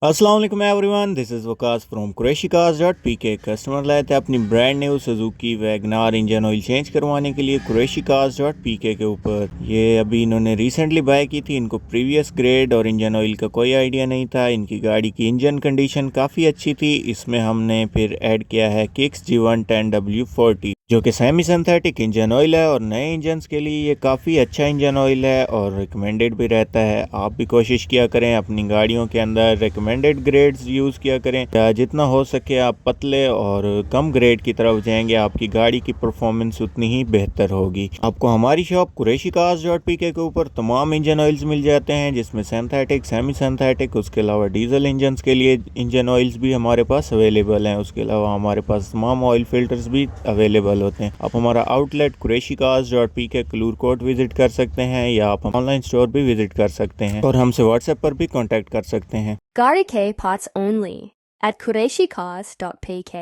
अस्सलाम वालेकुम everyone, this is Waqas from Qureshicarspk। Customer लाए थे अपनी brand new Suzuki WagonR engine oil change करवाने के लिए Qureshicarspk के ऊपर। ये अभी इन्होंने रिसेंटली बाय की थी। इनको प्रीवियस ग्रेड और इंजन ऑयल का कोई आइडिया नहीं था। इनकी गाड़ी की इंजन कंडीशन काफ़ी अच्छी थी। इसमें हमने फिर ऐड किया है किक्स G110W40 जो कि सेमी सिंथेटिक इंजन ऑयल है और नए इंजन्स के लिए ये काफ़ी अच्छा इंजन ऑयल है और रिकमेंडेड भी रहता है। आप भी कोशिश किया करें अपनी गाड़ियों के अंदर रिकमेंडेड ग्रेड्स यूज़ किया करें। जितना हो सके आप पतले और कम ग्रेड की तरफ जाएंगे, आपकी गाड़ी की परफॉर्मेंस उतनी ही बेहतर होगी। आपको हमारी शॉप Qureshicarspk के ऊपर तमाम इंजन ऑयल्स मिल जाते हैं, जिसमें सिंथेटिक, सेमी सिंथेटिक, उसके अलावा डीजल इंजन के लिए इंजन ऑयल्स भी हमारे पास अवेलेबल हैं। उसके अलावा हमारे पास तमाम ऑयल फिल्टर्स भी अवेलेबल होते हैं। आप हमारा outlet Qureshicarspk Kallur Kot visit कर सकते हैं या आप ऑनलाइन स्टोर भी विजिट कर सकते हैं और हमसे व्हाट्सएप पर भी कांटेक्ट कर सकते हैं। Garike pots only at Qureshicarspk.